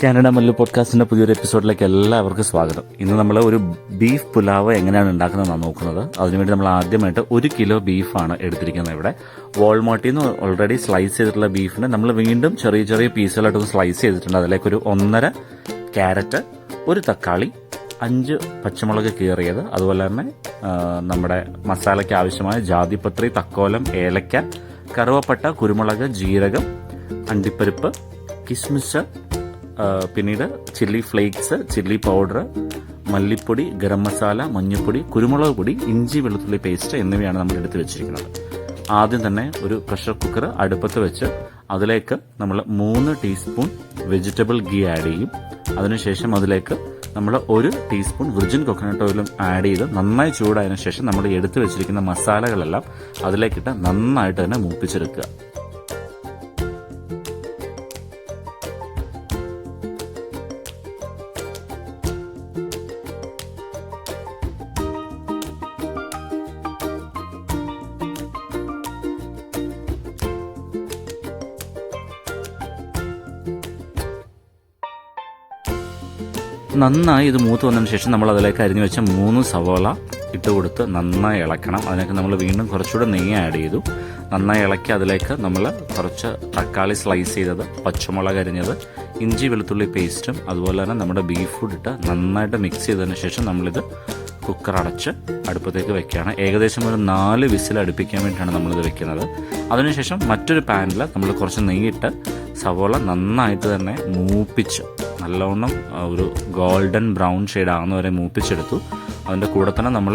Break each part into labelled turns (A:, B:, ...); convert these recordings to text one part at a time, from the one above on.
A: Canada Mallu പോഡ്കാസ്റ്റിൻ്റെ പുതിയൊരു എപ്പിസോഡിലേക്ക് എല്ലാവർക്കും സ്വാഗതം. ഇന്ന് നമ്മൾ ഒരു ബീഫ് പുലാവ് എങ്ങനെയാണ് ഉണ്ടാക്കുന്നതെന്നാണ് നോക്കുന്നത്. അതിനുവേണ്ടി നമ്മൾ ആദ്യമായിട്ട് 1 കിലോ ബീഫാണ് എടുത്തിരിക്കുന്നത്. ഇവിടെ വാൾമാർട്ടിൽ നിന്ന് ഓൾറെഡി സ്ലൈസ് ചെയ്തിട്ടുള്ള ബീഫിന് നമ്മൾ വീണ്ടും ചെറിയ ചെറിയ പീസുകളായിട്ടൊന്ന് സ്ലൈസ് ചെയ്തിട്ടുണ്ട്. അതിലേക്ക് ഒരു 1.5 ക്യാരറ്റ്, ഒരു തക്കാളി, 5 പച്ചമുളക് കീറിയത്, അതുപോലെ തന്നെ നമ്മുടെ മസാലയ്ക്ക് ആവശ്യമായ ജാതിപത്രി, തക്കോലം, ഏലക്ക, കറുവപ്പട്ട, കുരുമുളക്, ജീരകം, അണ്ടിപ്പരിപ്പ്, കിസ്മിസ്, പിന്നീട് ചില്ലി ഫ്ലേക്സ്, ചില്ലി പൗഡർ, മല്ലിപ്പൊടി, ഗരം മസാല, മഞ്ഞൾപ്പൊടി, കുരുമുളക് പൊടി, ഇഞ്ചി വെളുത്തുള്ളി പേസ്റ്റ് എന്നിവയാണ് നമ്മൾ എടുത്ത് വെച്ചിരിക്കുന്നത്. ആദ്യം തന്നെ ഒരു പ്രഷർ കുക്കർ അടുപ്പത്ത് വെച്ച് അതിലേക്ക് നമ്മൾ 3 ടീസ്പൂൺ വെജിറ്റബിൾ ഗീ ആഡ് ചെയ്യും. അതിനുശേഷം അതിലേക്ക് നമ്മൾ 1 ടീസ്പൂൺ വിർജിൻ കൊക്കനട്ട് ഓയിലും ആഡ് ചെയ്ത് നന്നായി ചൂടായതിനു ശേഷം നമ്മൾ എടുത്തു വെച്ചിരിക്കുന്ന മസാലകളെല്ലാം അതിലേക്കിട്ട് നന്നായിട്ട് തന്നെ മൂപ്പിച്ചെടുക്കുക. നന്നായി ഇത് മൂത്ത് വന്നതിന് ശേഷം നമ്മൾ അതിലേക്ക് അരിഞ്ഞു വെച്ച 3 സവോള ഇട്ട് കൊടുത്ത് നന്നായി ഇളക്കണം. അതിനൊക്കെ നമ്മൾ വീണ്ടും കുറച്ചുകൂടെ നെയ്യ് ആഡ് ചെയ്തു. നന്നായി ഇളക്കി അതിലേക്ക് നമ്മൾ കുറച്ച് തക്കാളി സ്ലൈസ് ചെയ്തത്, പച്ചമുളക് അരിഞ്ഞത്, ഇഞ്ചി വെളുത്തുള്ളി പേസ്റ്റും അതുപോലെ തന്നെ നമ്മുടെ ബീഫ് ഫുഡ് ഇട്ട് നന്നായിട്ട് മിക്സ് ചെയ്തതിന് ശേഷം നമ്മളിത് കുക്കർ അടച്ച് അടുപ്പത്തേക്ക് വെക്കുകയാണ്. ഏകദേശം ഒരു 4 വിസിൽ അടുപ്പിക്കാൻ വേണ്ടിയിട്ടാണ് നമ്മളിത് വെക്കുന്നത്. അതിനുശേഷം മറ്റൊരു പാനിൽ നമ്മൾ കുറച്ച് നെയ്യിട്ട് സവോള നന്നായിട്ട് തന്നെ മൂപ്പിച്ച് നല്ലവണ്ണം ഒരു ഗോൾഡൻ ബ്രൗൺ ഷെയ്ഡ് ആകുന്നവരെ മൂപ്പിച്ചെടുത്തു. അതിൻ്റെ കൂടെ തന്നെ നമ്മൾ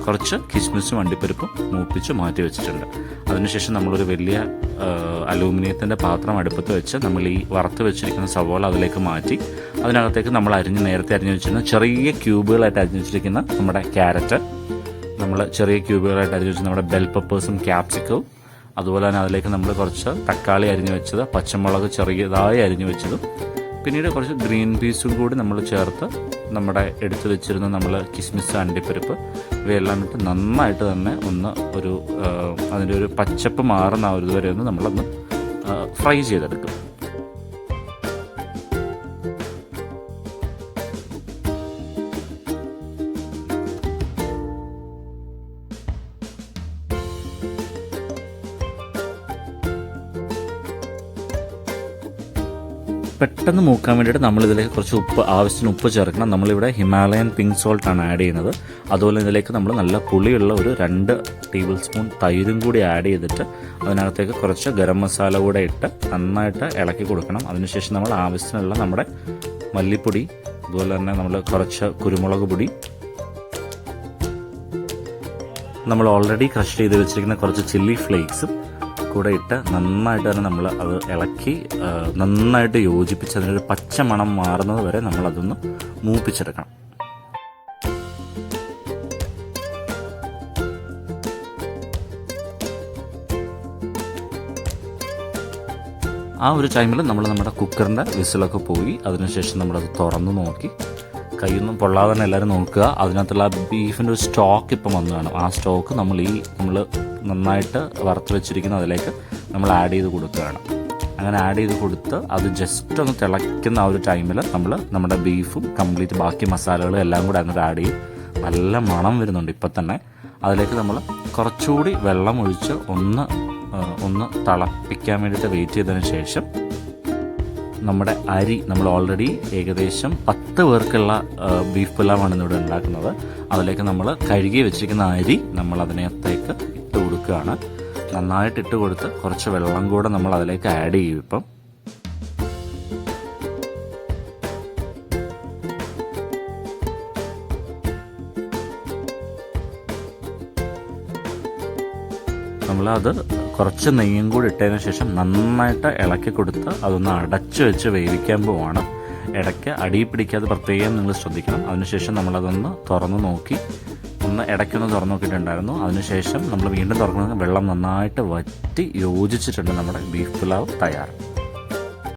A: കുറച്ച് കിസ്മിസും അണ്ടിപ്പരിപ്പും മൂപ്പിച്ച് മാറ്റി വെച്ചിട്ടുണ്ട്. അതിനുശേഷം നമ്മളൊരു വലിയ അലൂമിനിയത്തിൻ്റെ പാത്രം അടുപ്പത്ത് വെച്ച് നമ്മൾ ഈ വറുത്ത് വെച്ചിരിക്കുന്ന സവോള അതിലേക്ക് മാറ്റി അതിനകത്തേക്ക് നമ്മൾ നേരത്തെ അരിഞ്ഞു വെച്ചിരുന്ന ചെറിയ ക്യൂബുകളായിട്ട് അരിഞ്ഞു വെച്ചിരിക്കുന്ന നമ്മുടെ ക്യാരറ്റ്, നമ്മൾ ചെറിയ ക്യൂബുകളായിട്ട് അരിഞ്ഞു വെച്ചിരുന്ന നമ്മുടെ ബെൽ പെപ്പേഴ്സും ക്യാപ്സിക്കവും, അതുപോലെ തന്നെ അതിലേക്ക് നമ്മൾ കുറച്ച് തക്കാളി അരിഞ്ഞു വെച്ചത്, പച്ചമുളക് ചെറിയതായി അരിഞ്ഞു വെച്ചതും, പിന്നീട് കുറച്ച് ഗ്രീൻ പീസും കൂടി നമ്മൾ ചേർത്ത് നമ്മുടെ എടുത്തു വെച്ചിരുന്ന നമ്മൾ കിസ്മിസ്, അണ്ടിപ്പരിപ്പ് ഇവയെല്ലാം ഇട്ട് നന്നായിട്ട് തന്നെ ഒന്ന് അതിൻ്റെ ഒരു പച്ചപ്പ് മാറുന്ന ആ ഒരു ഇതുവരെ ഒന്ന് നമ്മളൊന്ന് ഫ്രൈ ചെയ്തെടുക്കും. പെട്ടെന്ന് മൂക്കാൻ വേണ്ടിയിട്ട് നമ്മളിതിലേക്ക് കുറച്ച് ആവശ്യത്തിന് ഉപ്പ് ചേർക്കണം. നമ്മളിവിടെ ഹിമാലയൻ പിങ്ക് സോൾട്ടാണ് ആഡ് ചെയ്യുന്നത്. അതുപോലെ ഇതിലേക്ക് നമ്മൾ നല്ല പുളിയുള്ള ഒരു 2 ടേബിൾ സ്പൂൺ തൈരും കൂടി ആഡ് ചെയ്തിട്ട് അതിനകത്തേക്ക് കുറച്ച് ഗരം മസാല കൂടെ ഇട്ട് നന്നായിട്ട് ഇളക്കി കൊടുക്കണം. അതിനുശേഷം നമ്മൾ ആവശ്യത്തിനുള്ള നമ്മുടെ മല്ലിപ്പൊടി, അതുപോലെ തന്നെ നമ്മൾ കുറച്ച് കുരുമുളക് പൊടി, നമ്മൾ ഓൾറെഡി ക്രഷ് ചെയ്ത് വെച്ചിരിക്കുന്ന കുറച്ച് ചില്ലി ഫ്ലേക്സും കൂടെ ഇട്ട് നന്നായിട്ട് തന്നെ നമ്മൾ അത് ഇളക്കി നന്നായിട്ട് യോജിപ്പിച്ച് അതിനൊരു പച്ച മണം മാറുന്നത് വരെ നമ്മളതൊന്ന് മൂപ്പിച്ചെടുക്കണം. ആ ഒരു ടൈമിൽ നമ്മൾ നമ്മുടെ കുക്കറിൻ്റെ വിസിലൊക്കെ പോയി അതിനുശേഷം നമ്മളത് തുറന്നു നോക്കി കൈയൊന്നും പൊള്ളാതെ തന്നെ എല്ലാവരും നോക്കുക. അതിനകത്തുള്ള ബീഫിൻ്റെ ഒരു സ്റ്റോക്ക് ഇപ്പം വന്നു കാണും. ആ സ്റ്റോക്ക് നമ്മൾ നന്നായിട്ട് വറുത്ത് വെച്ചിരിക്കുന്ന അതിലേക്ക് നമ്മൾ ആഡ് ചെയ്ത് കൊടുക്കുകയാണ്. അങ്ങനെ ആഡ് ചെയ്ത് കൊടുത്ത് അത് ജസ്റ്റ് ഒന്ന് തിളയ്ക്കുന്ന ആ ഒരു ടൈമിൽ നമ്മൾ നമ്മുടെ ബീഫും കംപ്ലീറ്റ് ബാക്കി മസാലകളും എല്ലാം കൂടെ അതിനകത്ത് ആഡ് ചെയ്യും. നല്ല മണം വരുന്നുണ്ട് ഇപ്പം തന്നെ. അതിലേക്ക് നമ്മൾ കുറച്ചുകൂടി വെള്ളം ഒഴിച്ച് ഒന്ന് തിളപ്പിക്കാൻ വേണ്ടിയിട്ട് വെയിറ്റ് ചെയ്തതിന് ശേഷം നമ്മുടെ അരി നമ്മൾ ഓൾറെഡി ഏകദേശം 10 പേർക്കുള്ള ബീഫ് പുലാവാണ് ഇന്നിവിടെ ഉണ്ടാക്കുന്നത്. അതിലേക്ക് നമ്മൾ കഴുകി വെച്ചിരിക്കുന്ന അരി നമ്മൾ അതിനകത്തേക്ക് ഇട്ട് കൊടുക്കുകയാണ്. നന്നായിട്ട് ഇട്ട് കൊടുത്ത് കുറച്ച് വെള്ളം കൂടെ നമ്മൾ അതിലേക്ക് ആഡ് ചെയ്യും. ഇപ്പം നമ്മളത് കുറച്ച് നെയ്യും കൂടി ഇട്ടതിന് ശേഷം നന്നായിട്ട് ഇളക്കി കൊടുത്ത് അതൊന്ന് അടച്ചു വെച്ച് വേവിക്കാൻ പോവാണ്. ഇടയ്ക്ക് അടി പിടിക്കാതെ പ്രത്യേകം നിങ്ങൾ ശ്രദ്ധിക്കണം. അതിനുശേഷം നമ്മളതൊന്ന് തുറന്നു നോക്കി ഇടയ്ക്കൊന്ന് തുറന്നു നോക്കിയിട്ടുണ്ടായിരുന്നു. അതിനുശേഷം നമ്മൾ വീണ്ടും തുറക്കുന്നത് വെള്ളം നന്നായിട്ട് വറ്റി യോജിച്ചിട്ടുണ്ട്. നമ്മുടെ ബീഫ് പുലാവ് തയ്യാറ്.